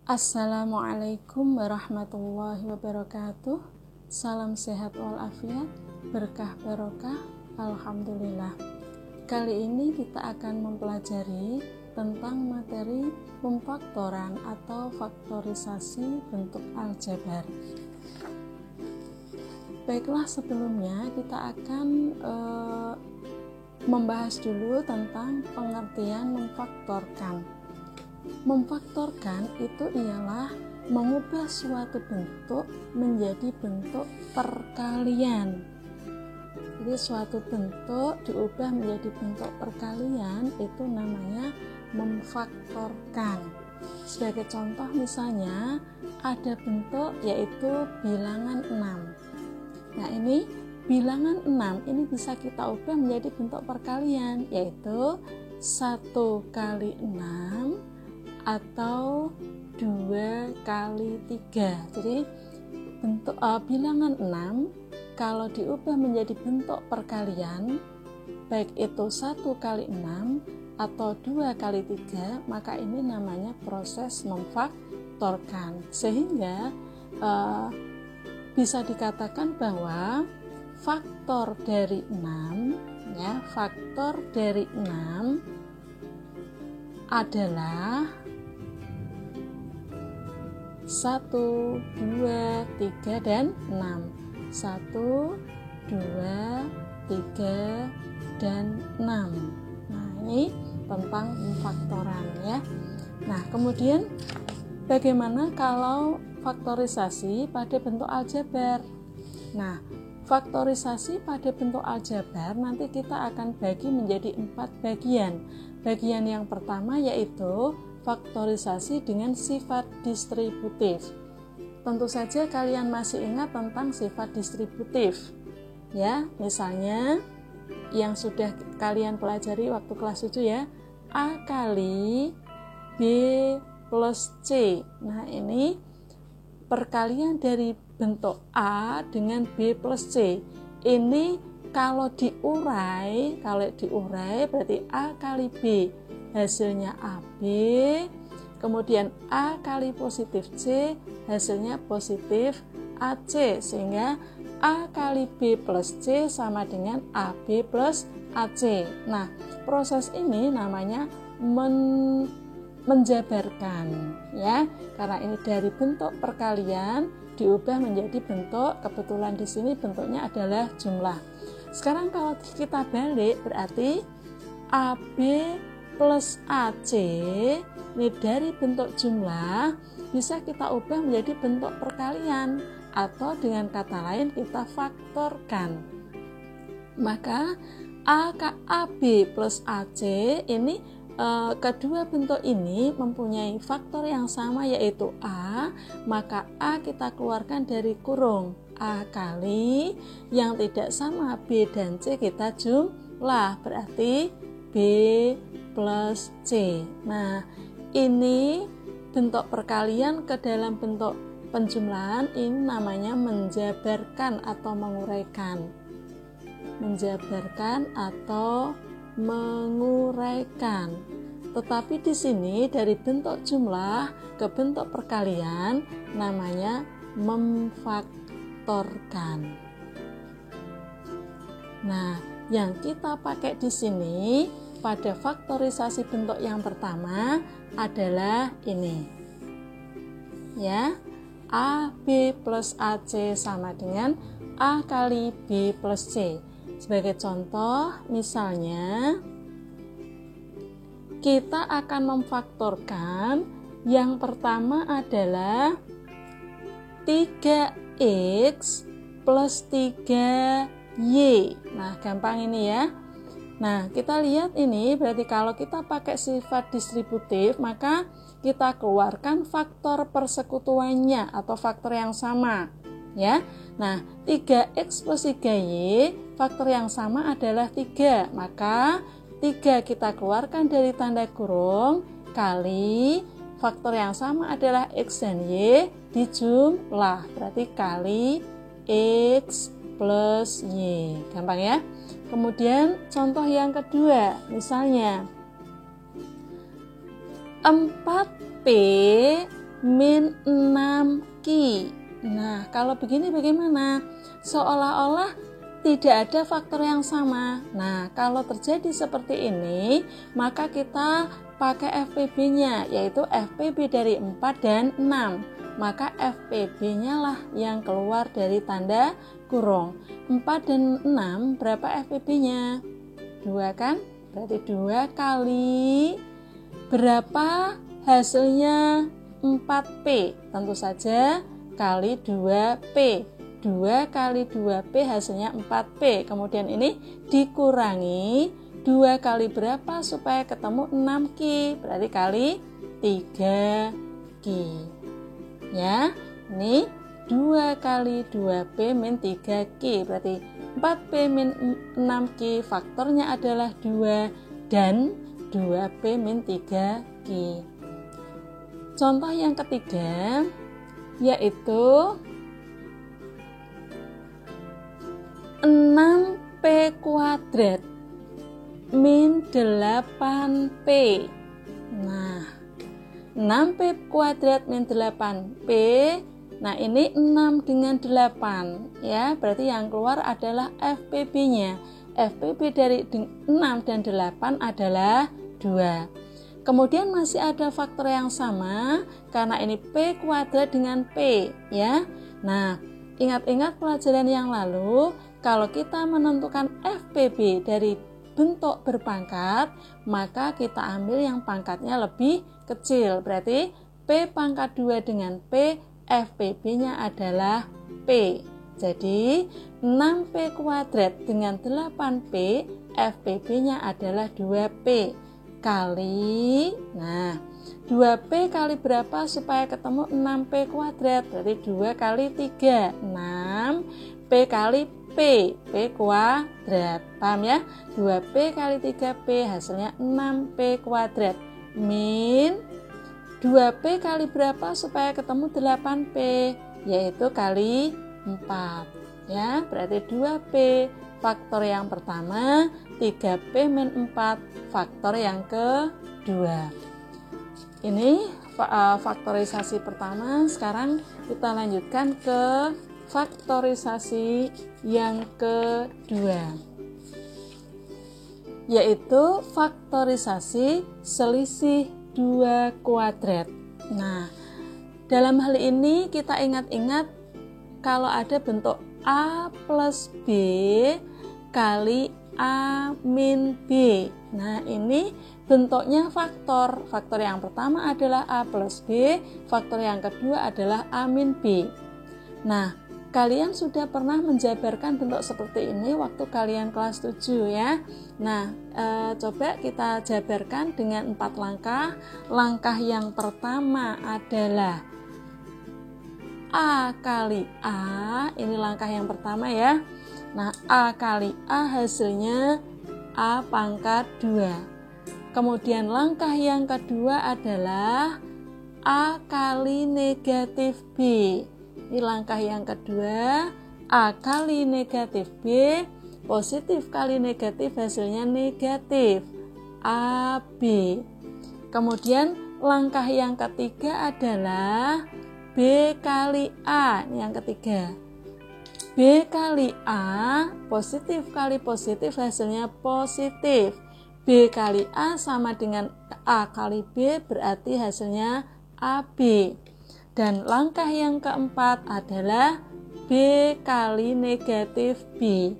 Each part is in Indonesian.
Assalamualaikum warahmatullahi wabarakatuh. Salam sehat walafiat, berkah barokah, alhamdulillah. Kali ini kita akan mempelajari tentang materi pemfaktoran atau faktorisasi bentuk aljabar. Baiklah, sebelumnya kita akan membahas dulu tentang pengertian memfaktorkan. Memfaktorkan itu ialah mengubah suatu bentuk menjadi bentuk perkalian. Jadi suatu bentuk diubah menjadi bentuk perkalian itu namanya memfaktorkan. Sebagai contoh misalnya ada bentuk yaitu bilangan 6. Nah ini bilangan 6 ini bisa kita ubah menjadi bentuk perkalian yaitu 1 kali 6 atau 2 kali 3. Jadi bentuk bilangan 6 kalau diubah menjadi bentuk perkalian, baik itu 1 kali 6 atau 2 kali 3, maka ini namanya proses memfaktorkan. Sehingga bisa dikatakan bahwa faktor dari 6 faktor dari 6 adalah 1, 2, 3, dan 6. 1, 2, 3, dan 6. Nah, ini tentang pemfaktoran ya. Nah, kemudian bagaimana kalau faktorisasi pada bentuk aljabar? Nah, faktorisasi pada bentuk aljabar nanti kita akan bagi menjadi 4 bagian. Bagian yang pertama yaitu faktorisasi dengan sifat distributif. Tentu saja kalian masih ingat tentang sifat distributif. Ya, misalnya yang sudah kalian pelajari waktu kelas 7 ya, A kali B plus C. Nah, ini perkalian dari bentuk A dengan B plus C. Ini kalau diurai berarti A kali B hasilnya AB, kemudian A kali positif C hasilnya positif AC, sehingga A kali B plus C sama dengan AB plus AC. Nah, proses ini namanya menjabarkan ya, karena ini dari bentuk perkalian diubah menjadi bentuk, kebetulan di sini bentuknya adalah jumlah. Sekarang kalau kita balik berarti AB plus AC ini dari bentuk jumlah bisa kita ubah menjadi bentuk perkalian atau dengan kata lain kita faktorkan. Maka AB plus AC ini kedua bentuk ini mempunyai faktor yang sama yaitu A, maka A kita keluarkan dari kurung A kali yang tidak sama B dan C kita jumlah berarti B plus C. Nah, ini bentuk perkalian ke dalam bentuk penjumlahan ini namanya menjabarkan atau menguraikan. Menjabarkan atau menguraikan. Tetapi di sini dari bentuk jumlah ke bentuk perkalian namanya memfaktorkan. Nah, yang kita pakai di sini pada faktorisasi bentuk yang pertama adalah ini. Ya, AB plus AC sama dengan A kali B plus C. Sebagai contoh, misalnya kita akan memfaktorkan yang pertama adalah 3X plus 3Y. Nah, gampang ini ya. Nah, kita lihat ini berarti kalau kita pakai sifat distributif, maka kita keluarkan faktor persekutuannya atau faktor yang sama, ya. Nah, 3X plus 3Y, faktor yang sama adalah 3. Maka 3 kita keluarkan dari tanda kurung kali faktor yang sama adalah X dan Y dijumlah, berarti kali X plus Y. Gampang ya? Kemudian contoh yang kedua, misalnya 4P min 6Q. Nah, kalau begini bagaimana? Seolah-olah tidak ada faktor yang sama. Nah, kalau terjadi seperti ini, maka kita pakai FPB-nya, yaitu FPB dari 4 dan 6. Maka FPB-nya lah yang keluar dari tanda kurung. 4 dan 6 berapa FPB-nya? 2 kan? Berarti 2 kali berapa hasilnya? 4P. Tentu saja kali 2P. 2 kali 2P hasilnya 4P. Kemudian ini dikurangi 2 kali berapa supaya ketemu 6Q. Berarti kali 3Q. Ya, ini 2 kali 2P min 3Q. Berarti 4P min 6Q faktornya adalah 2 dan 2P min 3Q. Contoh yang ketiga yaitu 6P kuadrat min 8P. Nah, 6P kuadrat min 8P. Nah, ini 6 dengan 8 ya. Berarti yang keluar adalah FPB-nya. FPB dari 6 dan 8 adalah 2. Kemudian masih ada faktor yang sama karena ini P kuadrat dengan P ya. Nah, ingat-ingat pelajaran yang lalu, kalau kita menentukan FPB dari bentuk berpangkat, maka kita ambil yang pangkatnya lebih kecil. Berarti P pangkat 2 dengan P, FPB-nya adalah P. Jadi 6P kuadrat dengan 8P, FPB-nya adalah 2P. Kali, nah 2P kali berapa supaya ketemu 6P kuadrat? Berarti 2 kali 3, 6P kali P kuadrat. Paham ya? 2P kali 3P hasilnya 6P kuadrat. Min 2P kali berapa supaya ketemu 8P? Yaitu kali 4. Ya, berarti 2P faktor yang pertama, 3P min 4 faktor yang kedua. Ini faktorisasi pertama. Sekarang kita lanjutkan ke faktorisasi yang kedua, yaitu faktorisasi selisih 2 kuadrat. Nah, dalam hal ini kita ingat-ingat kalau ada bentuk A plus B kali A min B. Nah, ini bentuknya faktor. Faktor yang pertama adalah A plus B, faktor yang kedua adalah A min B. Nah, kalian sudah pernah menjabarkan bentuk seperti ini waktu kalian kelas 7 ya. Nah, coba kita jabarkan dengan 4 langkah. Langkah yang pertama adalah A kali A. Ini langkah yang pertama ya. Nah, A kali A hasilnya A pangkat 2. Kemudian langkah yang kedua adalah A kali negatif B. Ini langkah yang kedua, A kali negatif B, positif kali negatif hasilnya negatif, AB. Kemudian langkah yang ketiga adalah B kali A, ini yang ketiga. B kali A, positif kali positif hasilnya positif. B kali A sama dengan A kali B berarti hasilnya AB. Dan langkah yang keempat adalah B kali negatif B.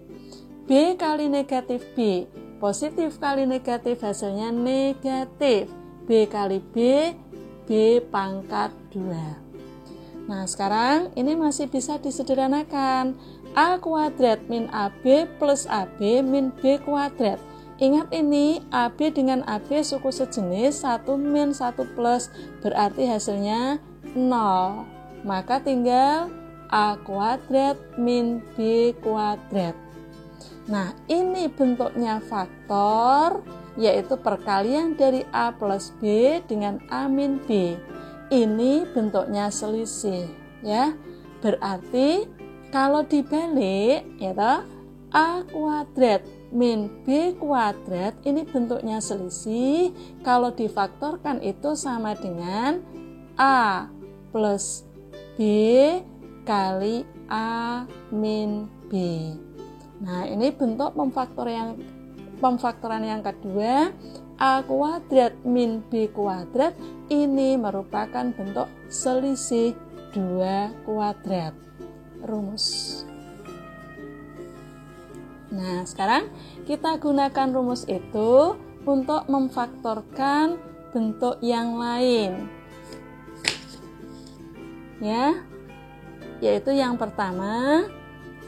B kali negatif B, positif kali negatif hasilnya negatif. B kali B, B pangkat 2. Nah, sekarang ini masih bisa disederhanakan. A kuadrat min AB plus AB min B kuadrat. Ingat ini, AB dengan AB suku sejenis, 1 min 1 plus, berarti hasilnya 0. Maka tinggal A kuadrat min B kuadrat. Nah, ini bentuknya faktor, yaitu perkalian dari A plus B dengan A min B. Ini bentuknya selisih ya. Berarti kalau dibalik ya toh, A kuadrat min B kuadrat ini bentuknya selisih. Kalau difaktorkan itu sama dengan A plus B kali A min B. Nah, ini bentuk pemfaktoran yang kedua. A kuadrat min B kuadrat ini merupakan bentuk selisih 2 kuadrat. Rumus. Nah, sekarang kita gunakan rumus itu untuk memfaktorkan bentuk yang lain. Ya, yaitu yang pertama,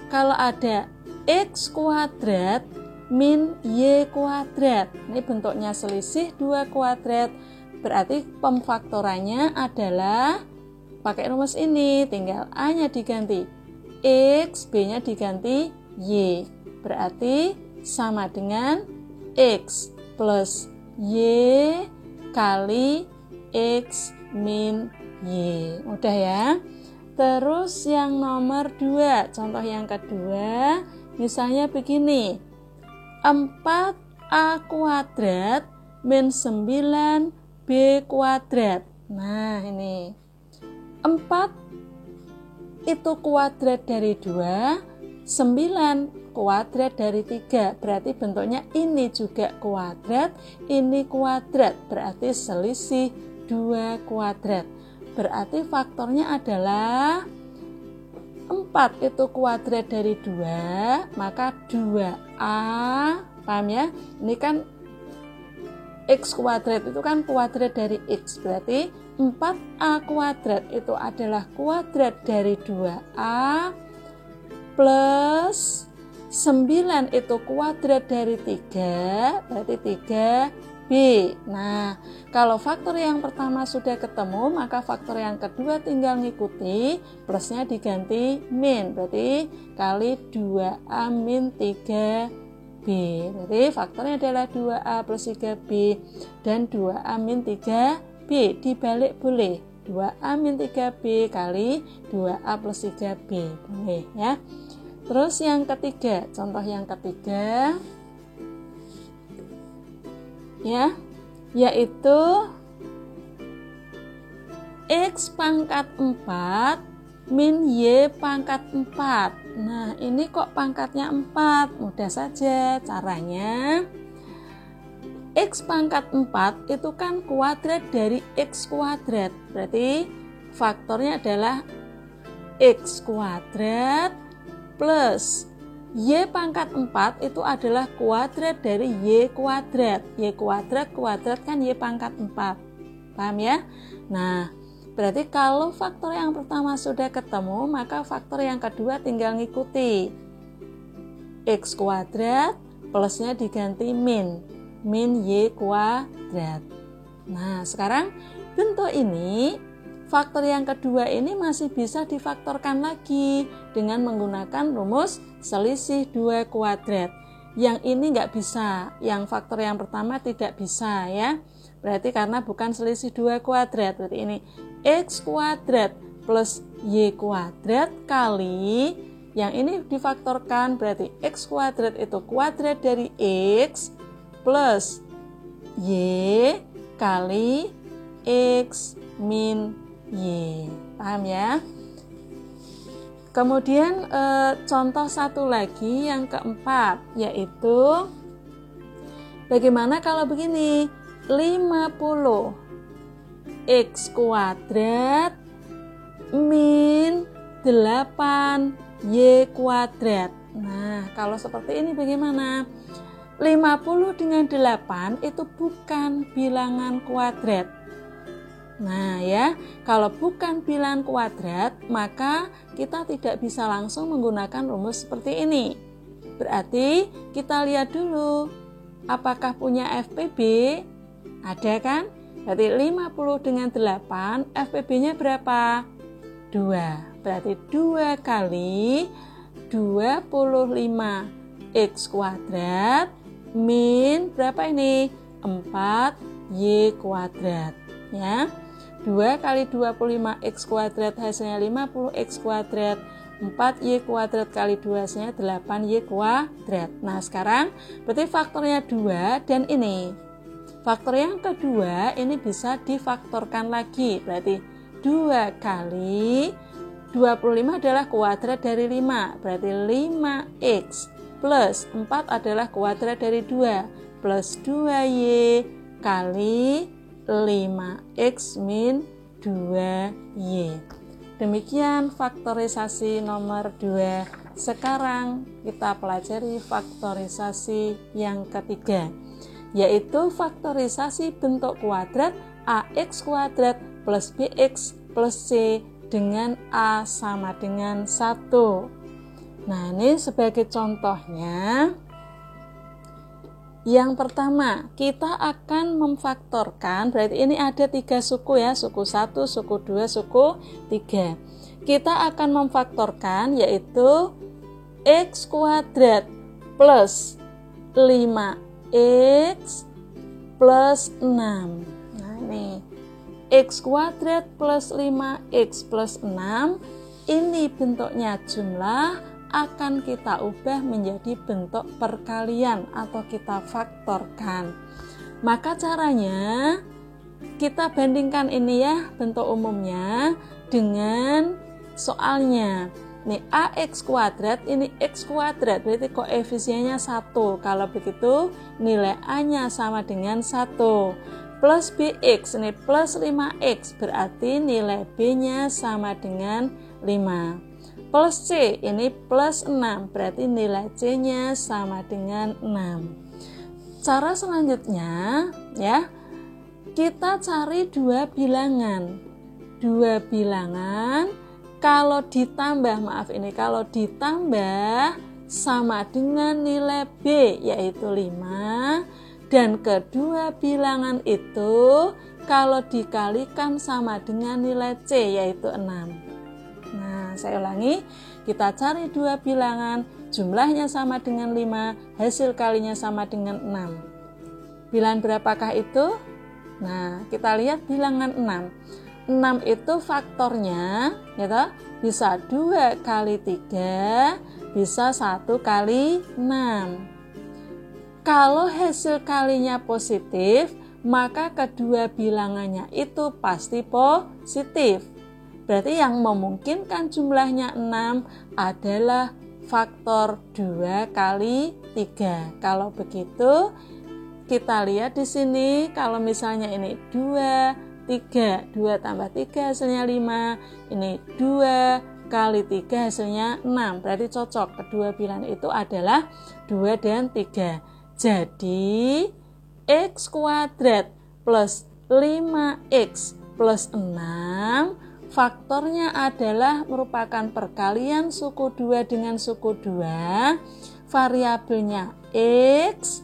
kalau ada X kuadrat min Y kuadrat, ini bentuknya selisih 2 kuadrat, berarti pemfaktorannya adalah pakai rumus ini, tinggal A-nya diganti X, B-nya diganti Y, berarti sama dengan X plus Y kali X min Y. Mudah ya. Terus yang nomor 2, contoh yang kedua, misalnya begini, 4A kuadrat min 9B kuadrat. Nah, ini 4 itu kuadrat dari 2, 9 kuadrat dari 3. Berarti bentuknya ini juga kuadrat, ini kuadrat. Berarti selisih 2 kuadrat. Berarti faktornya adalah 4 itu kuadrat dari 2, maka 2A, paham ya? Ini kan X kuadrat itu kan kuadrat dari X, berarti 4A kuadrat itu adalah kuadrat dari 2A plus 9 itu kuadrat dari 3, berarti 3B. Nah, kalau faktor yang pertama sudah ketemu, maka faktor yang kedua tinggal ngikuti, plusnya diganti min, berarti kali 2A min 3B. Berarti faktornya adalah 2A plus 3B dan 2A min 3B. Dibalik boleh, 2A min 3B kali 2A plus 3B. Boleh ya. Terus yang ketiga, contoh yang ketiga ya, yaitu X pangkat 4 min Y pangkat 4. Nah, ini kok pangkatnya 4? Mudah saja caranya. X pangkat 4 itu kan kuadrat dari X kuadrat. Berarti faktornya adalah X kuadrat plus Y pangkat 4 itu adalah kuadrat dari Y kuadrat. Y kuadrat kuadrat kan Y pangkat 4. Paham ya? Nah, berarti kalau faktor yang pertama sudah ketemu, maka faktor yang kedua tinggal ngikuti. X kuadrat plusnya diganti min Y kuadrat. Nah, sekarang bentuk ini, faktor yang kedua ini masih bisa difaktorkan lagi dengan menggunakan rumus selisih 2 kuadrat. Yang ini nggak bisa, yang faktor yang pertama tidak bisa ya. Berarti karena bukan selisih 2 kuadrat, berarti ini X kuadrat plus Y kuadrat kali, yang ini difaktorkan berarti X kuadrat itu kuadrat dari X plus Y kali X min Y. Paham ya? Kemudian contoh satu lagi yang keempat, yaitu bagaimana kalau begini, 50 X kuadrat min 8 Y kuadrat. Nah, kalau seperti ini bagaimana? 50 dengan 8 itu bukan bilangan kuadrat. Nah ya, kalau bukan bilangan kuadrat, maka kita tidak bisa langsung menggunakan rumus seperti ini. Berarti kita lihat dulu, apakah punya FPB? Ada kan? Berarti 50 dengan 8, FPB-nya berapa? 2. Berarti 2 kali 25 X kuadrat min berapa ini? 4 Y kuadrat. Ya. 2 kali 25 X kuadrat hasilnya 50 X kuadrat, 4 Y kuadrat kali 2 hasilnya 8 Y kuadrat. Nah sekarang berarti faktornya 2 dan ini faktor yang kedua ini bisa difaktorkan lagi, berarti 2 kali 25 adalah kuadrat dari 5, berarti 5x plus 4 adalah kuadrat dari 2 plus 2y kali 5x min 2y. Demikian faktorisasi nomor 2. Sekarang kita pelajari faktorisasi yang ketiga, yaitu faktorisasi bentuk kuadrat ax kuadrat plus bx plus c dengan A sama dengan 1. Nah, ini sebagai contohnya, yang pertama kita akan memfaktorkan, berarti ini ada 3 suku ya, suku 1, suku 2, suku 3. Kita akan memfaktorkan yaitu x kuadrat plus 5x plus 6. Nah, ini x kuadrat plus 5x plus 6 ini bentuknya jumlah, akan kita ubah menjadi bentuk perkalian atau kita faktorkan. Maka caranya kita bandingkan ini ya, bentuk umumnya dengan soalnya. Nih ax kuadrat, ini x kuadrat, berarti koefisiennya 1. Kalau begitu nilai a-nya sama dengan 1. Plus bx, ini plus 5x, berarti nilai b-nya sama dengan 5. Plus c, ini plus 6, berarti nilai c-nya sama dengan 6. Cara selanjutnya ya, kita cari 2 bilangan. 2 bilangan kalau ditambah, kalau ditambah sama dengan nilai b, yaitu 5. Dan kedua bilangan itu kalau dikalikan sama dengan nilai C, yaitu 6. Nah, saya ulangi, kita cari 2 bilangan, jumlahnya sama dengan 5, hasil kalinya sama dengan 6. Bilangan berapakah itu? Nah, kita lihat bilangan 6. 6 itu faktornya gitu, bisa 2 kali 3, bisa 1 kali 6. Kalau hasil kalinya positif, maka kedua bilangannya itu pasti positif. Berarti yang memungkinkan jumlahnya 6 adalah faktor 2 kali 3. Kalau begitu, kita lihat di sini, kalau misalnya ini 2, 3, 2 tambah 3 hasilnya 5, ini 2 kali 3 hasilnya 6. Berarti cocok, kedua bilangan itu adalah 2 dan 3. Jadi x kuadrat plus 5x plus 6 faktornya adalah merupakan perkalian suku 2 dengan suku 2, variabelnya x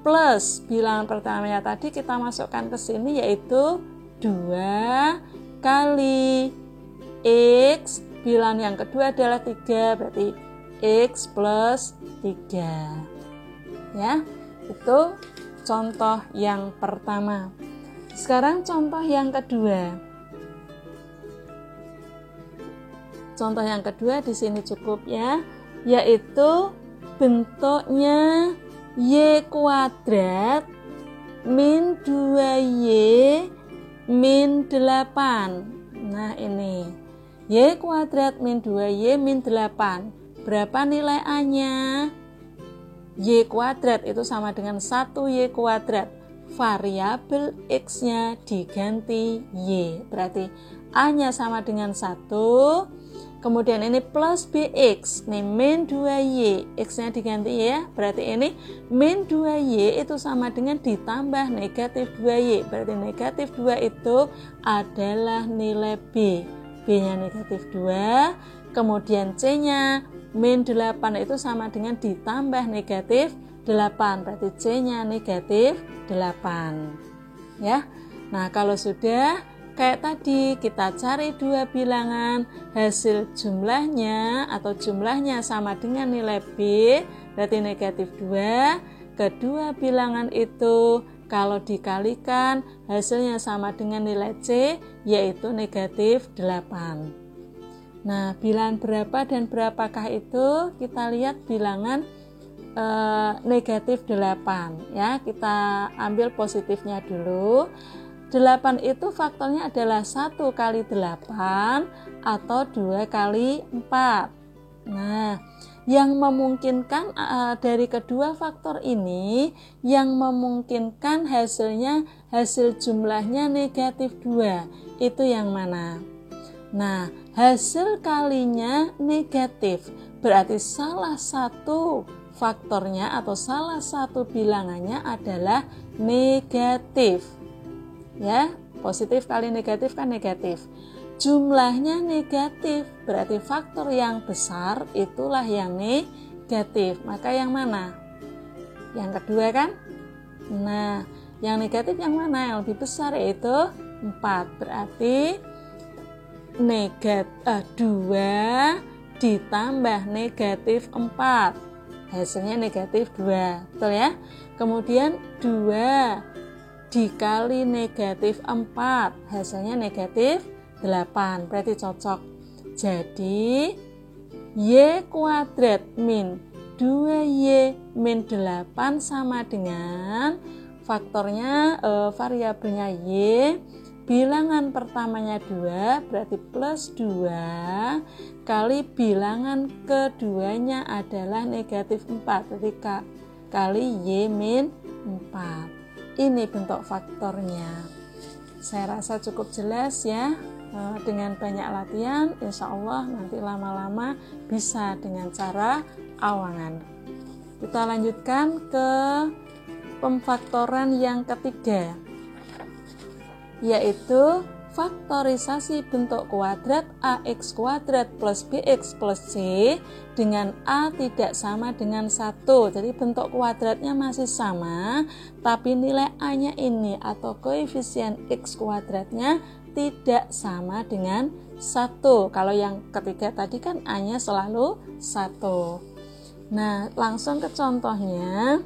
plus bilangan pertamanya tadi kita masukkan ke sini yaitu 2 kali x, bilangan yang kedua adalah 3, berarti x plus 3. Ya, itu contoh yang pertama. Sekarang contoh yang kedua. Contoh yang kedua di sini cukup ya, yaitu bentuknya y kuadrat min 2y min 8. Nah, ini y kuadrat min 2y min 8. Berapa nilai a-nya? Y kuadrat itu sama dengan 1y kuadrat. Variabel x-nya diganti y. Berarti a-nya sama dengan 1. Kemudian ini plus bx. Ini min 2y. X-nya diganti ya. Berarti ini min 2y itu sama dengan ditambah negatif 2y. Berarti negatif 2 itu adalah nilai b. B-nya negatif 2. Kemudian c-nya min 8 itu sama dengan ditambah negatif 8, berarti C-nya negatif 8 ya. Nah, kalau sudah kayak tadi kita cari 2 bilangan, hasil jumlahnya atau jumlahnya sama dengan nilai B, berarti negatif 2. Kedua bilangan itu kalau dikalikan hasilnya sama dengan nilai C, yaitu negatif 8. Nah, bilangan berapa dan berapakah itu? Kita lihat bilangan negatif 8 ya. Kita ambil positifnya dulu. 8 itu faktornya adalah 1 kali 8 atau 2 kali 4. Nah, yang memungkinkan dari kedua faktor ini, yang memungkinkan hasil jumlahnya negatif 2. Itu yang mana? Nah, hasil kalinya negatif. Berarti salah satu faktornya atau salah satu bilangannya adalah negatif. Ya, positif kali negatif kan negatif. Jumlahnya negatif, berarti faktor yang besar itulah yang negatif. Maka yang mana? Yang kedua kan? Nah, yang negatif yang mana? Yang lebih besar yaitu 4. Berarti 2 ditambah negatif 4. Hasilnya negatif 2. Betul ya? Kemudian 2 dikali negatif 4, hasilnya negatif 8, berarti cocok. Jadi Y kuadrat min 2Y min 8 sama dengan faktornya variabelnya Y, bilangan pertamanya 2, berarti plus 2 kali bilangan keduanya adalah negatif 4, berarti kali Y min 4. Ini bentuk faktornya. Saya rasa cukup jelas ya. Dengan banyak latihan, insya Allah nanti lama-lama bisa dengan cara awangan. Kita lanjutkan ke pemfaktoran yang ketiga, yaitu faktorisasi bentuk kuadrat AX kuadrat plus BX plus C dengan A tidak sama dengan 1. Jadi bentuk kuadratnya masih sama, tapi nilai A-nya ini atau koefisien X kuadratnya tidak sama dengan 1. Kalau yang ketiga tadi kan A-nya selalu 1. Nah, langsung ke contohnya,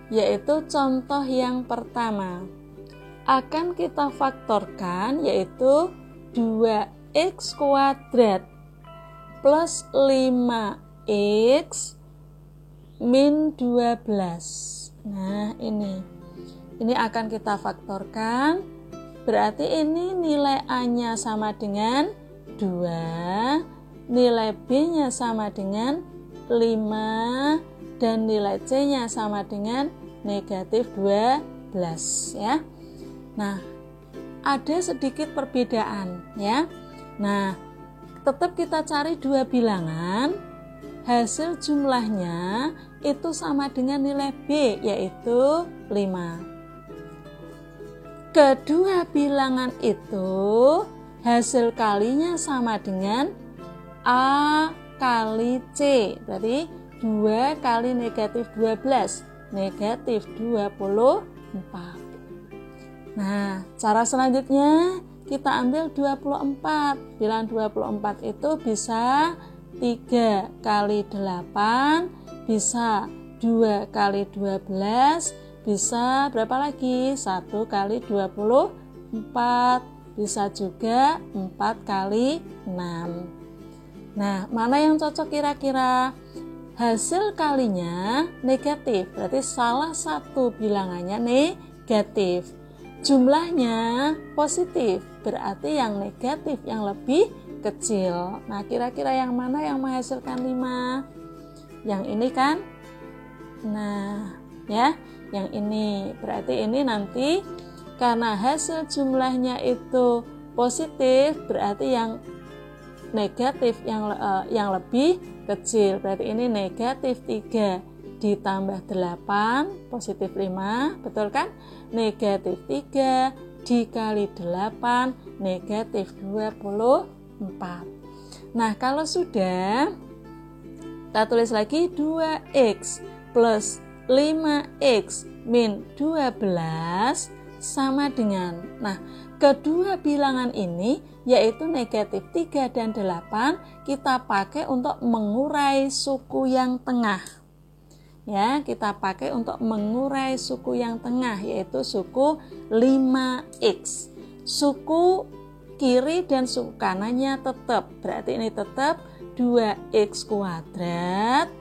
yaitu contoh yang pertama. Akan kita faktorkan, yaitu 2x kuadrat plus 5x min 12. Nah, ini akan kita faktorkan, berarti ini nilai A-nya sama dengan 2, nilai B-nya sama dengan 5, dan nilai C-nya sama dengan negatif 12 ya. Nah, ada sedikit perbedaan ya. Nah, tetap kita cari dua bilangan, hasil jumlahnya itu sama dengan nilai B, yaitu 5. Kedua bilangan itu hasil kalinya sama dengan A kali C, berarti 2 kali negatif 12, negatif 24. Nah, cara selanjutnya kita ambil 24. Bilangan 24 itu bisa 3 kali 8, bisa 2 kali 12, bisa berapa lagi? 1 kali 24, bisa juga 4 kali 6. Nah, mana yang cocok kira-kira? Hasil kalinya negatif, berarti salah satu bilangannya negatif. Jumlahnya positif, berarti yang negatif yang lebih kecil. Nah, kira-kira yang mana yang menghasilkan 5? Yang ini kan? Nah, ya, yang ini. Berarti ini nanti karena hasil jumlahnya itu positif, berarti yang negatif yang lebih kecil. Berarti ini negatif 3 ditambah 8, positif 5, betul kan? Negatif 3 dikali 8, negatif 24. Nah, kalau sudah, kita tulis lagi 2x plus 5x min 12 sama dengan, nah, kedua bilangan ini yaitu negatif 3 dan 8 kita pakai untuk mengurai suku yang tengah. Ya, kita pakai untuk mengurai suku yang tengah, yaitu suku 5x. Suku kiri dan suku kanannya tetap, berarti ini tetap 2x kuadrat.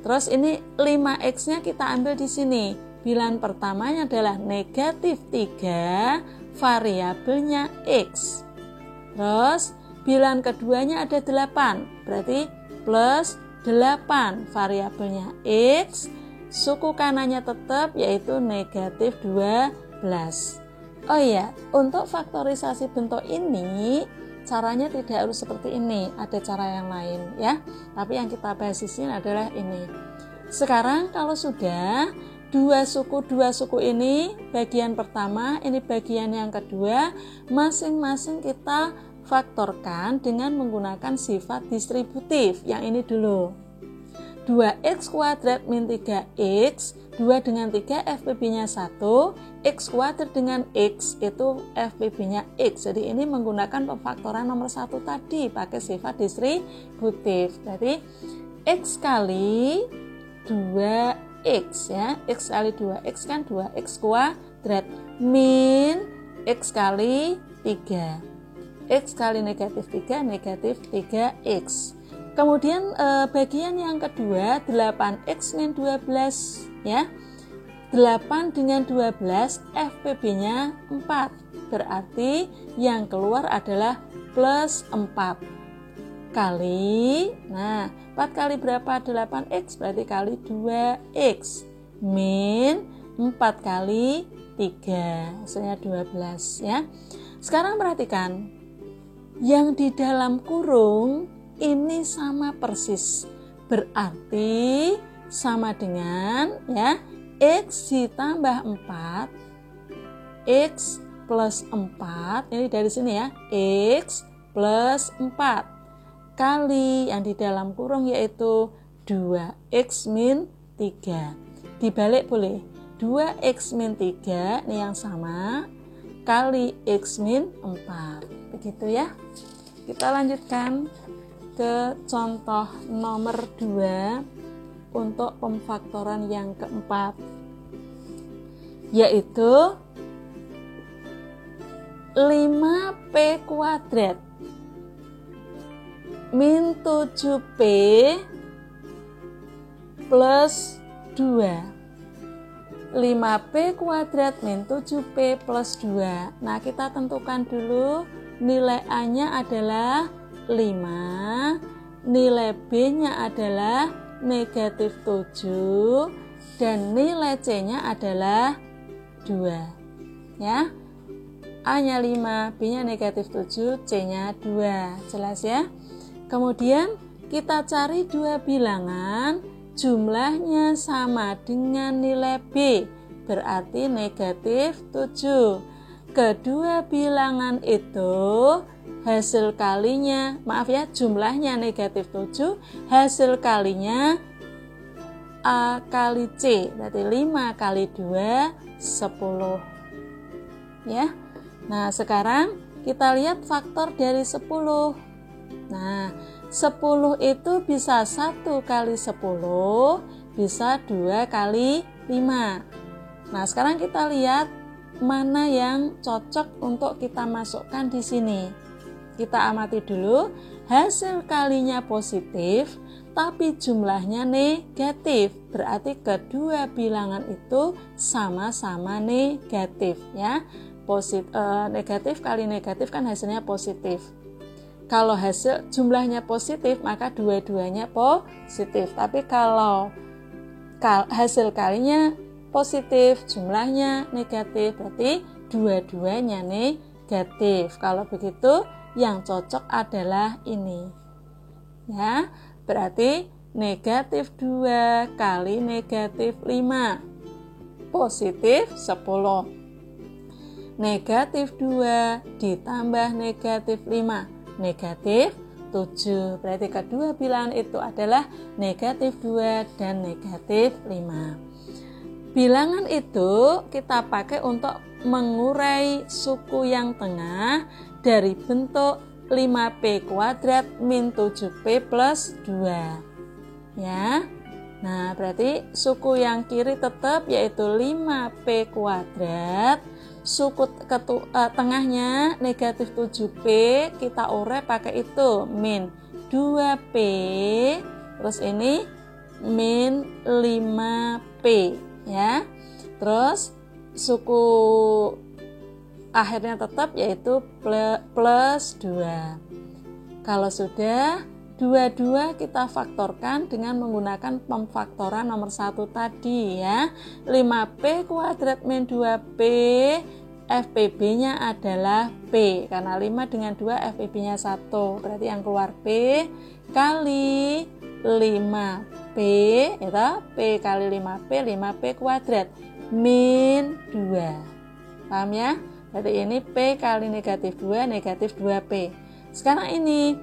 Terus ini 5x-nya kita ambil di sini, bilangan pertamanya adalah negatif 3, variabelnya X. Terus bilangan keduanya ada 8, berarti plus 8, variabelnya X. Suku kanannya tetap yaitu negatif 12. Oh iya, untuk faktorisasi bentuk ini caranya tidak harus seperti ini, ada cara yang lain ya. Tapi yang kita bahas di sini adalah ini. Sekarang kalau sudah dua suku ini bagian pertama, ini bagian yang kedua, masing-masing kita faktorkan dengan menggunakan sifat distributif. Yang ini dulu. 2x kuadrat min 3x, 2 dengan 3 FPB-nya 1, x kuadrat dengan x itu FPB-nya x. Jadi ini menggunakan pemfaktoran nomor 1 tadi pakai sifat distributif. Jadi x kali 2x ya, x kali 2x kan 2x kuadrat min x kali 3. X kali negatif 3, negatif 3x. Kemudian bagian yang kedua 8x min 12 ya. 8 dengan 12 FPB-nya 4. Berarti yang keluar adalah plus 4 kali. Nah, 4 kali berapa? 8x berarti kali 2x min 4 kali 3. Hasilnya 12 ya. Sekarang perhatikan yang di dalam kurung ini sama persis, berarti sama dengan ya x ditambah 4, x plus 4, ini dari sini ya, x plus 4 kali yang di dalam kurung yaitu 2x min 3. Dibalik boleh, 2x min 3 ini yang sama kali x min 4. Begitu ya. Kita lanjutkan ke contoh nomor 2 untuk pemfaktoran yang keempat, yaitu 5p kuadrat min 7p plus 2. 5p kuadrat min 7p plus 2. Nah, kita tentukan dulu nilai A-nya adalah 5, nilai B-nya adalah negatif 7, dan nilai C-nya adalah 2 ya. A-nya 5, B-nya negatif 7, C-nya 2. Jelas ya? Kemudian kita cari dua bilangan, jumlahnya sama dengan nilai B, berarti negatif 7. Kedua bilangan itu hasil kalinya, maaf ya, jumlahnya negatif 7, hasil kalinya A kali C, berarti 5 kali 2, 10 ya. Nah, sekarang kita lihat faktor dari 10. Nah, 10 itu bisa 1 kali 10, bisa 2 kali 5. Nah, sekarang kita lihat mana yang cocok untuk kita masukkan di sini. Kita amati dulu, hasil kalinya positif, tapi jumlahnya negatif. Berarti kedua bilangan itu sama-sama negatif ya. Negatif kali negatif kan hasilnya positif. Kalau hasil jumlahnya positif, maka dua-duanya positif. Tapi kalau hasil kalinya positif, jumlahnya negatif, berarti dua-duanya negatif. Kalau begitu, yang cocok adalah ini ya, berarti negatif 2 kali negatif 5 positif 10, negatif 2 ditambah negatif 5 negatif 7, berarti kedua bilangan itu adalah negatif 2 dan negatif 5. Bilangan itu kita pakai untuk mengurai suku yang tengah dari bentuk 5p kuadrat min 7p plus 2 ya. Nah, berarti suku yang kiri tetap yaitu 5p kuadrat, suku tengahnya negatif 7p, kita urai pakai itu min 2p, terus ini min 5p ya. Terus suku akhirnya tetap yaitu plus 2. Kalau sudah, dua-dua kita faktorkan dengan menggunakan pemfaktoran nomor 1 tadi ya. 5P kuadrat min 2P, FPB-nya adalah P. Karena 5 dengan 2 FPB-nya 1. Berarti yang keluar P kali 5P, itu P kali 5P, 5P kuadrat min 2. Paham ya? Berarti ini P kali negatif 2, negatif 2P. Sekarang ini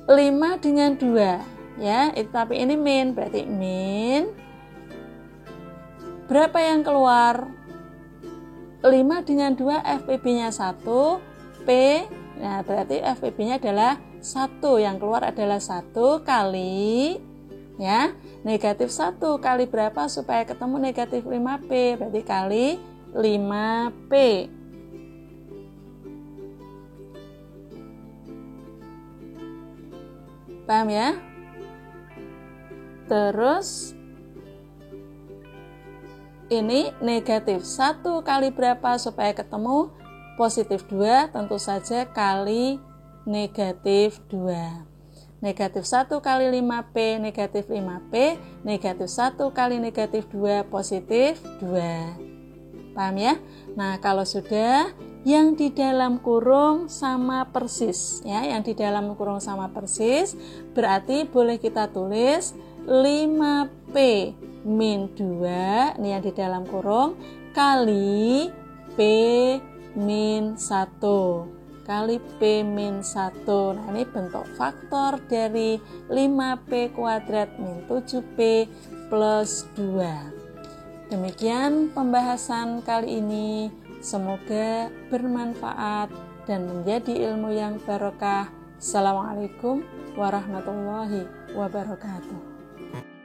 5 dengan 2 ya, tapi ini min, berarti min berapa yang keluar? 5 dengan 2 FPB-nya 1, P, nah berarti FPB-nya adalah 1, yang keluar adalah 1 kali ya, negatif 1 kali berapa supaya ketemu negatif 5P, berarti kali 5P. Paham ya? Terus ini negatif 1 kali berapa supaya ketemu positif 2, tentu saja kali negatif 2. Negatif 1 kali 5P, negatif 5P, negatif 1 kali negatif 2, positif 2. Paham ya? Nah, kalau sudah, yang di dalam kurung sama persis ya, yang di dalam kurung sama persis berarti boleh kita tulis 5P min 2, ini yang di dalam kurung, kali P min 1 kali P min 1. Nah, ini bentuk faktor dari 5P kuadrat min 7P plus 2. Demikian pembahasan kali ini. Semoga bermanfaat dan menjadi ilmu yang barokah. Assalamualaikum warahmatullahi wabarakatuh.